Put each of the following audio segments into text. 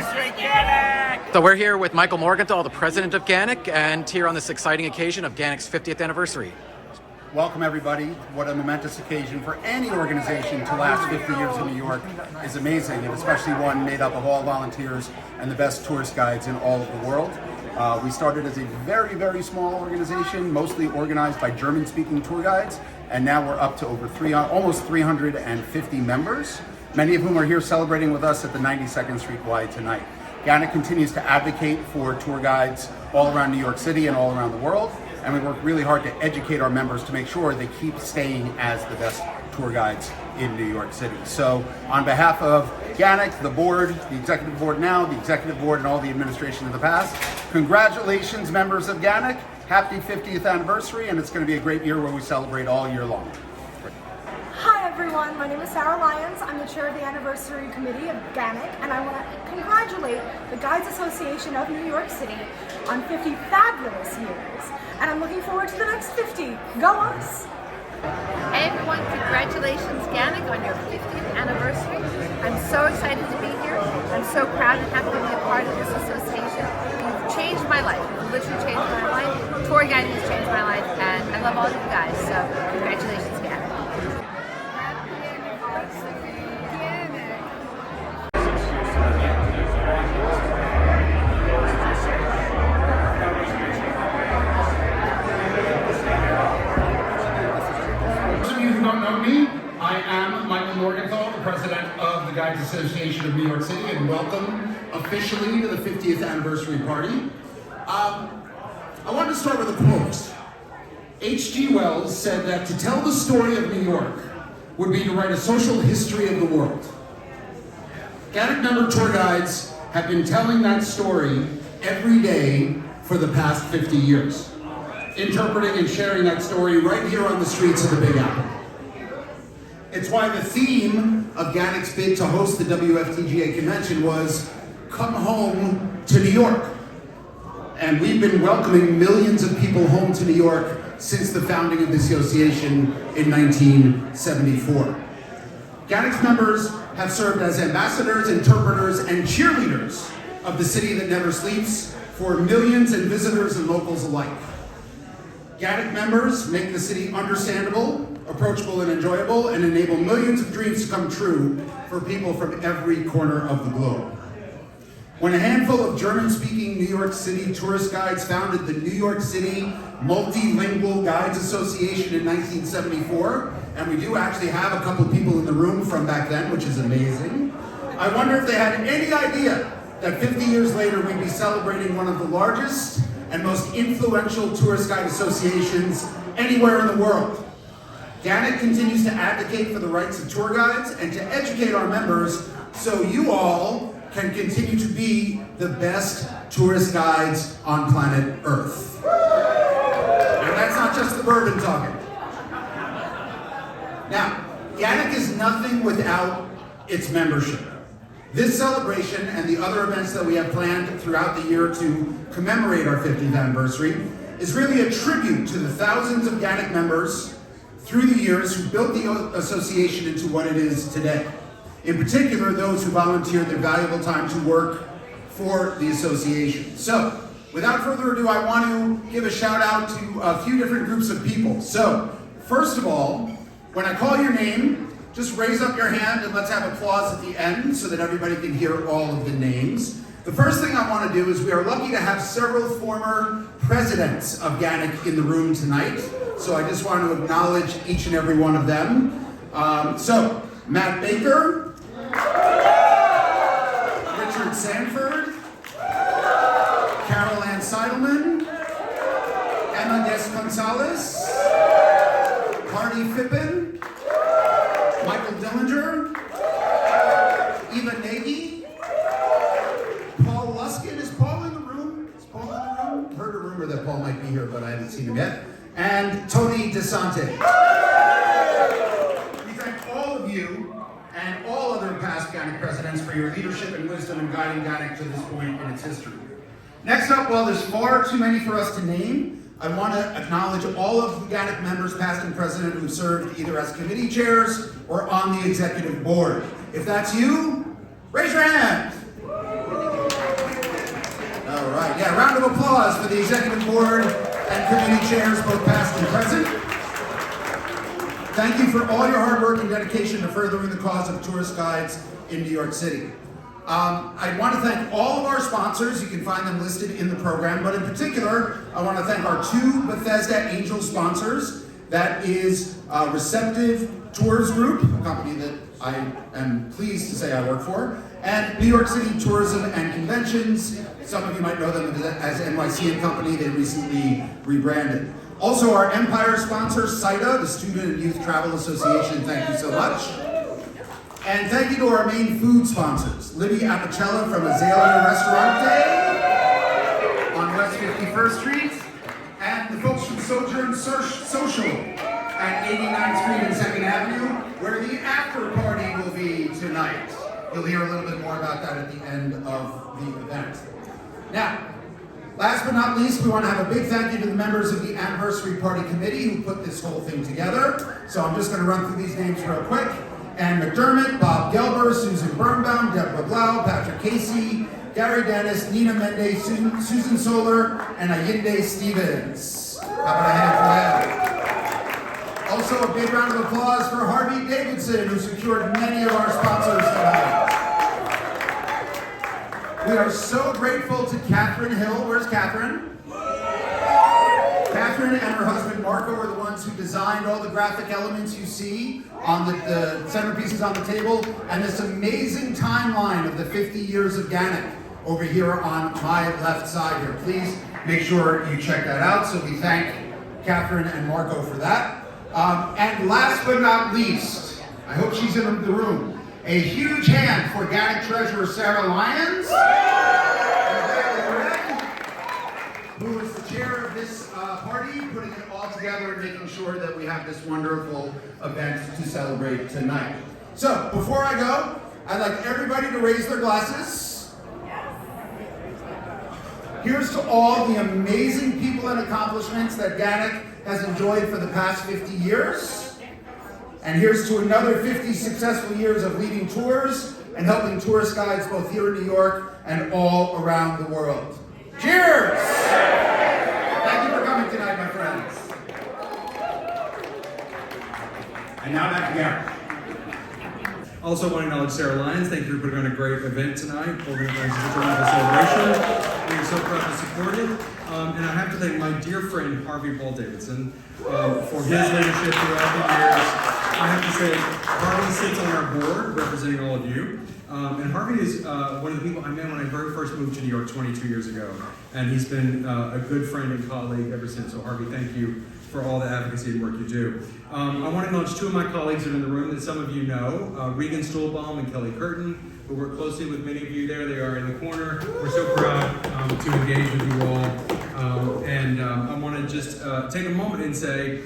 anniversary, GANYC! So we're here with Michael Morgenthau, the president of GANYC, and here on this exciting occasion of GANYC's 50th anniversary. Welcome everybody. What a momentous occasion for any organization to last 50 years in New York is amazing, and especially one made up of all volunteers and the best tourist guides in all of the world. We started as a very, very small organization, mostly organized by German-speaking tour guides, and now we're up to over almost 350 members, many of whom are here celebrating with us at the 92nd Street Y tonight. GANYC continues to advocate for tour guides all around New York City and all around the world, and we work really hard to educate our members to make sure they keep staying as the best tour guides in New York City. So on behalf of GANYC, the board, the executive board now, the executive board, and all the administration in the past, congratulations members of GANYC, happy 50th anniversary, and it's going to be a great year where we celebrate all year long. Hi everyone, my name is Sarah Lyons. I'm the chair of the anniversary committee of GANYC, and I want to congratulate the Guides Association of New York City on 50 fabulous years. And I'm looking forward to the next 50. Go us! Hey everyone, congratulations GANYC on your 50th anniversary. I'm so excited to be here. I'm so proud and happy to be a part of this association. You've changed my life. You've literally changed my life. Tour guiding has changed my life, and I love all you guys. So congratulations GANYC. I am Michael Morgenthau, the president of the Guides Association of New York City, and welcome officially to the 50th anniversary party. I want to start with a quote. H.G. Wells said that to tell the story of New York would be to write a social history of the world. GANYC member tour guides have been telling that story every day for the past 50 years, interpreting and sharing that story right here on the streets of the Big Apple. It's why the theme of GANYC's bid to host the WFTGA convention was Come Home to New York. And we've been welcoming millions of people home to New York since the founding of the association in 1974. GANYC's members have served as ambassadors, interpreters, and cheerleaders of the city that never sleeps for millions and visitors and locals alike. GANYC members make the city understandable, approachable, and enjoyable, and enable millions of dreams to come true for people from every corner of the globe. When a handful of German-speaking New York City tourist guides founded the New York City Multilingual Guides Association in 1974, and we do actually have a couple people in the room from back then, which is amazing, I wonder if they had any idea that 50 years later we'd be celebrating one of the largest and most influential tourist guide associations anywhere in the world. GANYC continues to advocate for the rights of tour guides and to educate our members so you all can continue to be the best tourist guides on planet Earth. And that's not just the bourbon talking. Now, GANYC is nothing without its membership. This celebration and the other events that we have planned throughout the year to commemorate our 50th anniversary is really a tribute to the thousands of GANYC members through the years who built the association into what it is today. In particular, those who volunteered their valuable time to work for the association. So, without further ado, I want to give a shout out to a few different groups of people. So, first of all, when I call your name, just raise up your hand and let's have applause at the end so that everybody can hear all of the names. The first thing I want to do is we are lucky to have several former presidents of GANYC in the room tonight. So I just want to acknowledge each and every one of them. So, Matt Baker, Richard Sanford, Carol Ann Seidelman, Emma Des-Gonzalez, Hardy Phippen, Michael Dillinger, Eva Nagy, Paul Luskin. Is Paul in the room? Is Paul in the room? Heard a rumor that Paul might be here, but I haven't seen him yet. And Tony DeSante. We thank all of you and all other past GANYC presidents for your leadership and wisdom in guiding GANYC to this point in its history. Next up, while there's far too many for us to name, I want to acknowledge all of the GANYC members, past and present, who served either as committee chairs or on the executive board. If that's you, raise your hand. a round of applause for the executive board and committee chairs, both past and present. Thank you for all your hard work and dedication to furthering the cause of tourist guides in New York City. I want to thank all of our sponsors. You can find them listed in the program, but in particular, I want to thank our two Bethesda Angel sponsors. That is Receptive Tours Group, a company that I am pleased to say I work for, and New York City Tourism and Conventions. Some of you might know them as NYC and Company. They recently rebranded. Also, our Empire sponsor, SITA, the Student and Youth Travel Association. Thank you so much. And thank you to our main food sponsors, Libby Apicella from Azalea Restaurante on West 51st Street, and the folks from Sojourn Social at 89th Street and 2nd Avenue, where the after party will be tonight. You'll hear a little bit more about that at the end of the event. Now, last but not least, we want to have a big thank you to the members of the Anniversary Party Committee who put this whole thing together. So I'm just going to run through these names real quick. Ann McDermott, Bob Gelber, Susan Birnbaum, Deborah Blau, Patrick Casey, Gary Dennis, Nina Mende, Susan Solar, and Ayinde Stevens. How about a hand for them? Also, a big round of applause for Harvey Davidson, who secured many of our sponsors tonight. We are so grateful to Catherine Hill. Where's Catherine? Catherine and her husband Marco were the ones who designed all the graphic elements you see on the centerpieces on the table, and this amazing timeline of the 50 years of GANYC over here on my left side here. Please make sure you check that out. So we thank Catherine and Marco for that. And last but not least, I hope she's in the room, a huge hand for GANYC Treasurer Sarah Lyons, who is the chair of this party, putting it all together and making sure that we have this wonderful event to celebrate tonight. So, before I go, I'd like everybody to raise their glasses. Here's to all the amazing people and accomplishments that GANYC has enjoyed for the past 50 years. And here's to another 50 successful years of leading tours and helping tourist guides both here in New York and all around the world. Cheers! Thank you for coming tonight, my friends. And now back to Gary. Also want to acknowledge Sarah Lyons. Thank you for putting on a great event tonight, organizing such a wonderful celebration. We're so proud to support it. And I have to thank my dear friend Harvey Paul Davidson for his leadership throughout the years. I have to say, Harvey sits on our board representing all of you. And Harvey is one of the people I met when I very first moved to New York 22 years ago. And he's been a good friend and colleague ever since. So Harvey, thank you for all the advocacy and work you do. I want to acknowledge two of my colleagues that are in the room that some of you know, Regan Stuhlbaum and Kelly Curtin, who work closely with many of you there. They are in the corner. We're so proud to engage with you all. I want to just take a moment and say,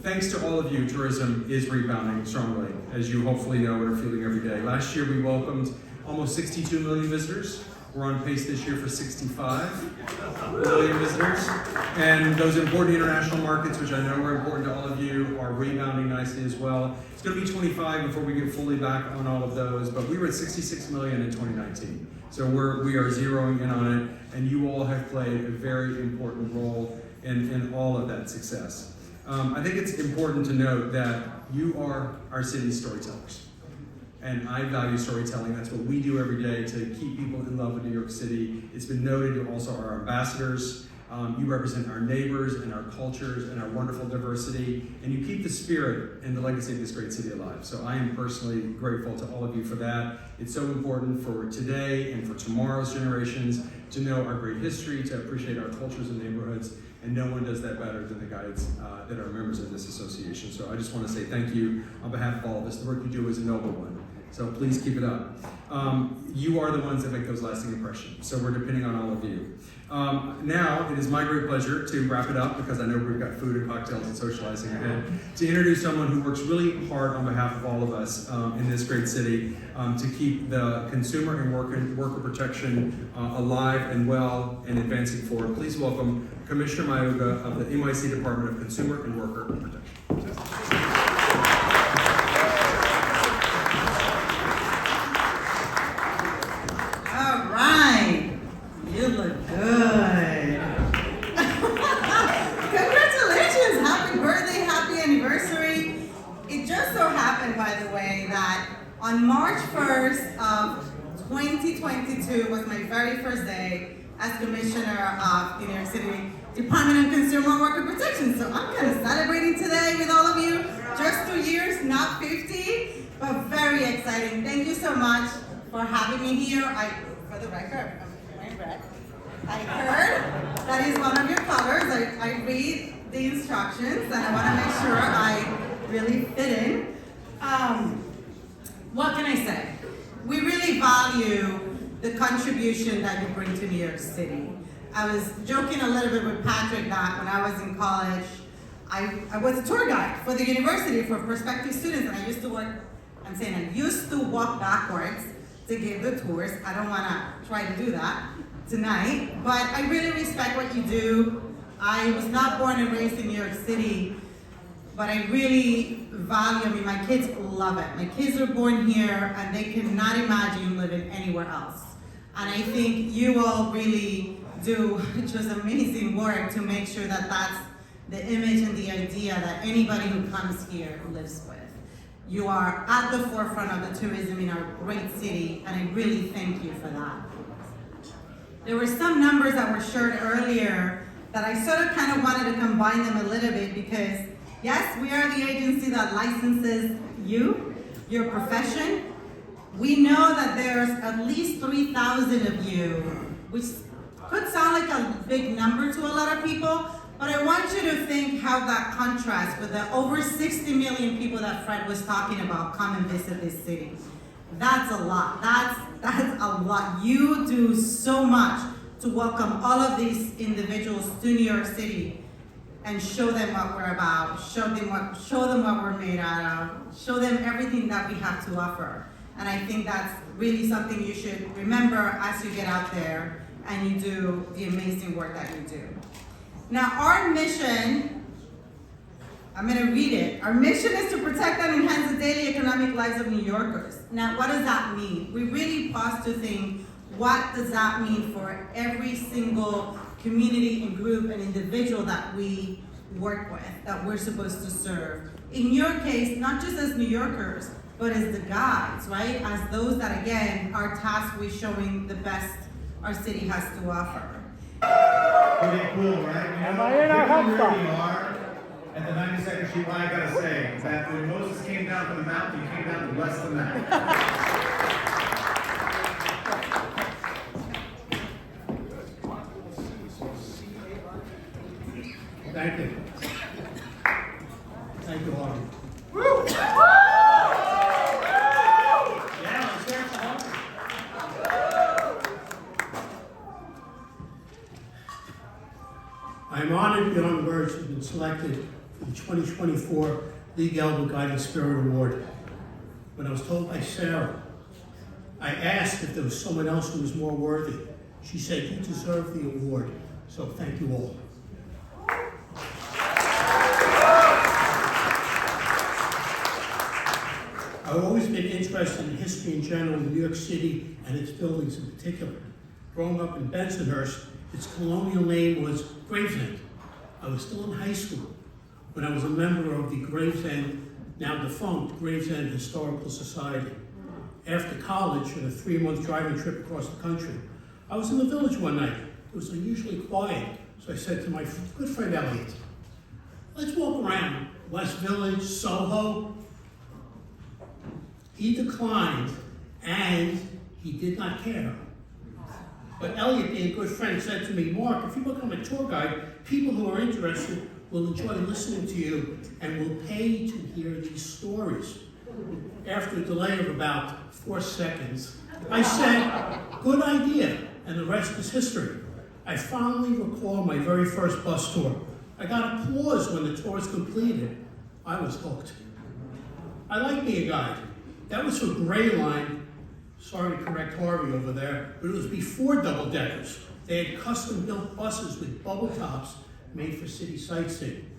thanks to all of you, tourism is rebounding strongly, as you hopefully know and are feeling every day. Last year we welcomed almost 62 million visitors. We're on pace this year for 65 million visitors. And those important international markets, which I know are important to all of you, are rebounding nicely as well. It's going to be 25 before we get fully back on all of those, but we were at 66 million in 2019. So we are zeroing in on it, and you all have played a very important role in all of that success. I think it's important to note that you are our city's storytellers. And I value storytelling. That's what we do every day to keep people in love with New York City. It's been noted you're also our ambassadors. You represent our neighbors and our cultures and our wonderful diversity. And you keep the spirit and the legacy of this great city alive. So I am personally grateful to all of you for that. It's so important for today and for tomorrow's generations to know our great history, to appreciate our cultures and neighborhoods. And no one does that better than the guides that are members of this association. So I just want to say thank you on behalf of all of us. The work you do is a noble one. So please keep it up. You are the ones that make those lasting impressions. So we're depending on all of you. Now, it is my great pleasure to wrap it up, because I know we've got food and cocktails and socializing ahead, to introduce someone who works really hard on behalf of all of us in this great city to keep the consumer and worker protection alive and well and advancing forward. Please welcome Commissioner Mayuga of the NYC Department of Consumer and Worker Protection. All right, you look good. 2022 was my very first day as Commissioner of the New York City Department of Consumer Worker Protection. So I'm kind of celebrating today with all of you. Just 2 years, not 50, but very exciting. Thank you so much for having me here. For the record, I'm wearing red. I heard that is one of your colors. I read the instructions and I want to make sure I really fit in. What can I say? We really value the contribution that you bring to New York City. I was joking a little bit with Patrick that when I was in college, I was a tour guide for the university for prospective students, and I used to walk backwards to give the tours. I don't want to try to do that tonight, but I really respect what you do. I was not born and raised in New York City, but I really value, my kids love it. My kids are born here and they cannot imagine living anywhere else. And I think you all really do just amazing work to make sure that that's the image and the idea that anybody who comes here lives with. You are at the forefront of the tourism in our great city, and I really thank you for that. There were some numbers that were shared earlier that I sort of kind of wanted to combine them a little bit because, yes, we are the agency that licenses you, your profession. We know that there's at least 3,000 of you, which could sound like a big number to a lot of people, but I want you to think how that contrasts with the over 60 million people that Fred was talking about come and visit this city. That's a lot. That's a lot. You do so much to welcome all of these individuals to New York City and show them what we're about, show them what we're made out of, show them everything that we have to offer. And I think that's really something you should remember as you get out there and you do the amazing work that you do. Now, our mission, I'm going to read it. Our mission is to protect and enhance the daily economic lives of New Yorkers. Now, what does that mean? We really pause to think, what does that mean for every single community and group and individual that we work with, that we're supposed to serve? In your case, not just as New Yorkers, but as the guides, right? As those that, again, are tasked with showing the best our city has to offer. Pretty cool, right? Am I in our hub stop? You are at the 92nd Street line. I gotta say that when Moses came down from the mountain, he came down to less than that. Thank you. Thank you, Harvey. Yeah, let's hear it for Harvey. I'm honored beyond words to have been selected for the 2024 League Elder Guiding Spirit Award. When I was told by Sarah, I asked if there was someone else who was more worthy. She said, you deserve the award, so thank you all. I've always been interested in history in general, in New York City and its buildings in particular. Growing up in Bensonhurst, its colonial name was Gravesend. I was still in high school when I was a member of the Gravesend, now defunct, Gravesend Historical Society. After college, on a 3-month driving trip across the country, I was in the village one night. It was unusually quiet, so I said to my good friend Elliot, let's walk around West Village, Soho. He declined, and he did not care. But Elliot, being a good friend, said to me, Mark, if you become a tour guide, people who are interested will enjoy listening to you and will pay to hear these stories. After a delay of about 4 seconds, I said, good idea, and the rest is history. I fondly recall my very first bus tour. I got applause when the tour was completed. I was hooked. I like being a guide. That was for Gray Line. Sorry to correct Harvey over there, but it was before double-deckers. They had custom-built buses with bubble tops made for city sightseeing.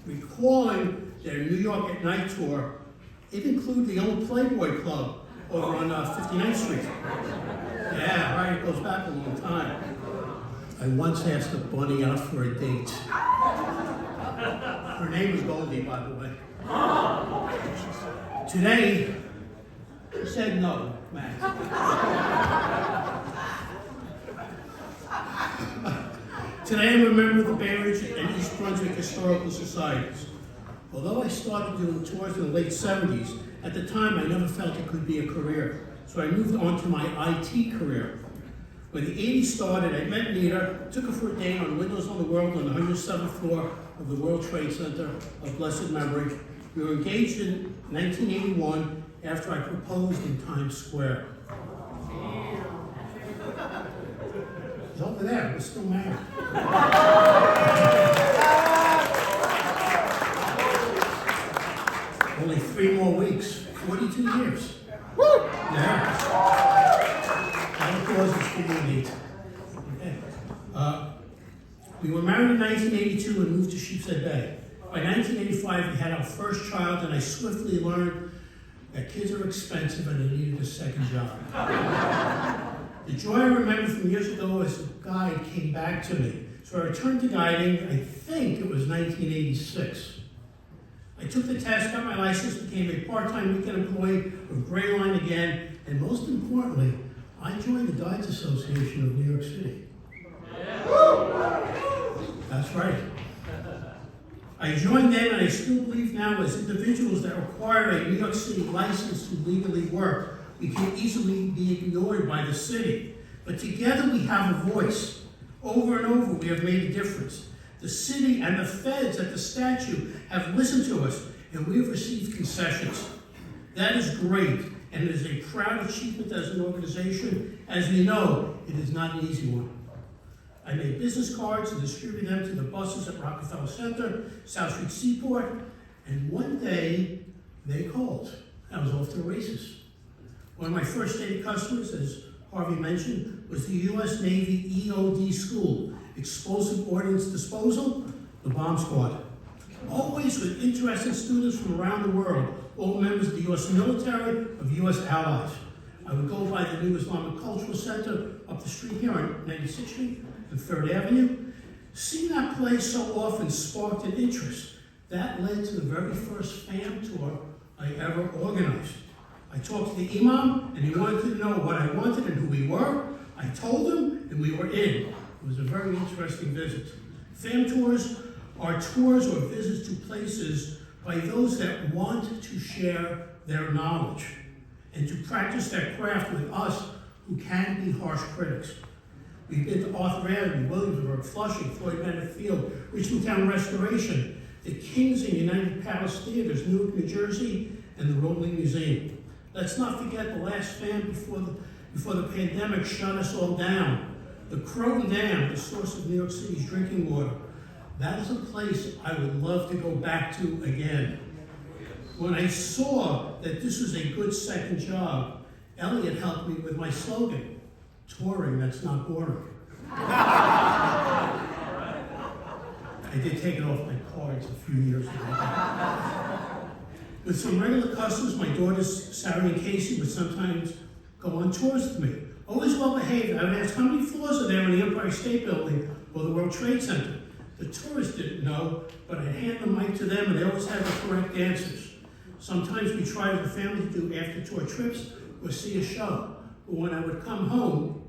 Recalling their New York at Night tour, it included the old Playboy Club over on 59th Street. Yeah, right, it goes back a long time. I once asked a bunny out for a date. Her name was Goldie, by the way. Today, she said no, Max. Today I'm a member of the Bay Ridge and East Brunswick Historical Societies. Although I started doing tours in the late 70s, at the time I never felt it could be a career. So I moved on to my IT career. When the 80s started, I met Nita, took her for a day on Windows on the World on the 107th floor of the World Trade Center of blessed memory. We were engaged in 1981 after I proposed in Times Square. He's over there, we're still married. Only 3 more weeks, 42 years. Woo! Yeah. That applause is for you, Nate. Okay. We were married in 1982 and moved to Sheepshead Bay. By 1985, we had our first child, and I swiftly learned that kids are expensive and I needed a second job. The joy I remember from years ago as a guide came back to me. So I returned to guiding, I think it was 1986. I took the test, got my license, became a part-time weekend employee of Gray Line again, and most importantly, I joined the Guides Association of New York City. That's right. I joined them, and I still believe now, as individuals that require a New York City license to legally work, we can easily be ignored by the city. But together we have a voice. Over and over we have made a difference. The city and the feds at the statue have listened to us, and we have received concessions. That is great, and it is a proud achievement as an organization. As we know, it is not an easy one. I made business cards and distributed them to the buses at Rockefeller Center, South Street Seaport, and one day they called. I was off to the races. One of my first state customers, as Harvey mentioned, was the U.S. Navy EOD School, Explosive Ordnance Disposal, the Bomb Squad. Always with interested students from around the world, all members of the U.S. military, of U.S. allies. I would go by the new Islamic Cultural Center up the street here on 96th Street and 3rd Avenue. Seeing that place so often sparked an interest. That led to the very first fam tour I ever organized. I talked to the imam, and he wanted to know what I wanted and who we were. I told him, and we were in. It was a very interesting visit. Fam tours are tours or visits to places by those that want to share their knowledge and to practice their craft with us who can be harsh critics. We've been to Arthur Avenue, Williamsburg, Flushing, Floyd Bennett Field, Richmond Town Restoration, the Kings and United Palace Theaters, Newark, New Jersey, and the Rolling Museum. Let's not forget the last fam before the pandemic shut us all down. The Croton Dam, the source of New York City's drinking water. That is a place I would love to go back to again. When I saw that this was a good second job, Elliot helped me with my slogan, touring that's not boring. I did take it off my cards a few years ago. With some regular customers, my daughters, Sarah and Casey, would sometimes go on tours with me. Always well behaved. I would ask how many floors are there in the Empire State Building or the World Trade Center. The tourists didn't know, but I'd hand the mic to them and they always had the correct answers. Sometimes we tried as a family to do after-tour trips or see a show. But when I would come home,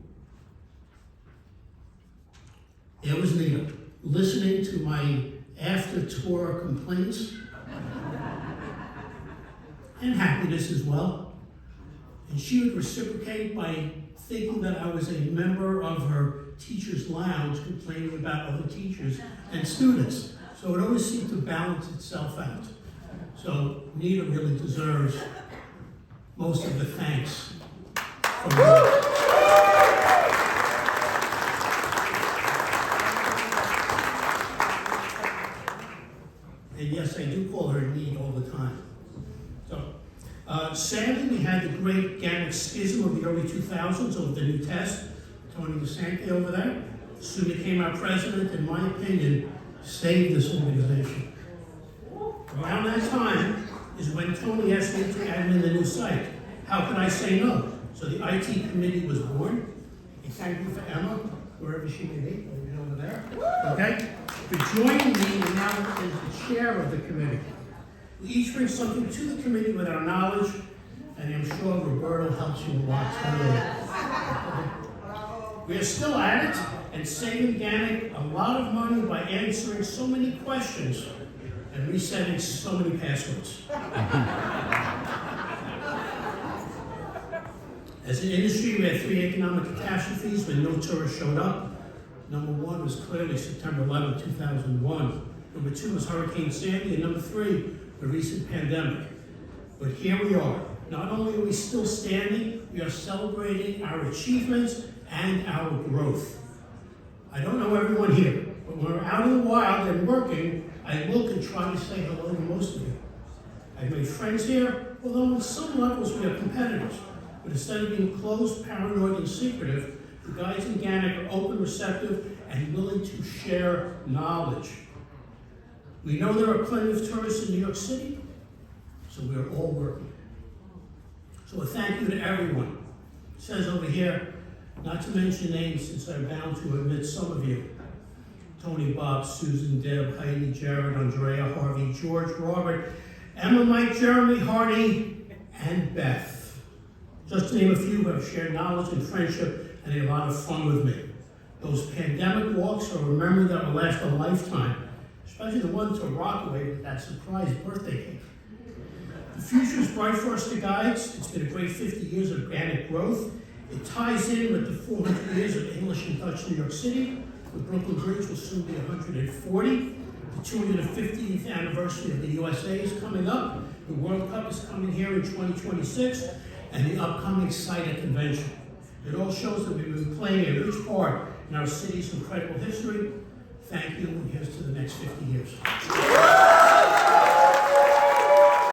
it was Nina, listening to my after-tour complaints and happiness as well. And she would reciprocate by thinking that I was a member of her teacher's lounge complaining about other teachers and students. So it always seemed to balance itself out. So Nita really deserves most of the thanks from me. And yes, I do call her Nita all the time. So, sadly, we had the great GANYC schism of the early 2000s over the new test. Tony DeSanti over there soon became our president, in my opinion, saved this organization. Around that time is when Tony asked me to admin the new site. How could I say no? So the IT committee was born. And thank you for Emma, wherever she may be, over there, okay? For joining me now as the chair of the committee. We each bring something to the committee with our knowledge, and I'm sure Roberto helps you a lot too. We are still at it and saving GANYC a lot of money by answering so many questions and resetting so many passwords. As an industry, we had 3 economic catastrophes when no tourists showed up. Number 1 was clearly September 11, 2001. Number 2 was Hurricane Sandy, and number 3, the recent pandemic. But here we are. Not only are we still standing, we are celebrating our achievements and our growth. I don't know everyone here, but when we're out in the wild and working, I look and try to say hello to most of you. I've made friends here, although on some levels we are competitors. But instead of being closed, paranoid, and secretive, the guides in GANYC are open, receptive, and willing to share knowledge. We know there are plenty of tourists in New York City, so we are all working. So a thank you to everyone. It says over here, not to mention names since I'm bound to admit some of you. Tony, Bob, Susan, Deb, Heidi, Jared, Andrea, Harvey, George, Robert, Emma, Mike, Jeremy, Hardy, and Beth. Just to name a few who have shared knowledge and friendship and a lot of fun with me. Those pandemic walks are a memory that will last a lifetime, especially the one to Rockaway with that surprise birthday cake. The future is bright for us, the Guides. It's been a great 50 years of GANYC growth. It ties in with the 400 years of English and Dutch New York City. The Brooklyn Bridge will soon be 140. The 250th anniversary of the USA is coming up. The World Cup is coming here in 2026. And the upcoming CITA convention. It all shows that we've been playing a rich part in our city's incredible history. Thank you, and here's to the next 50 years.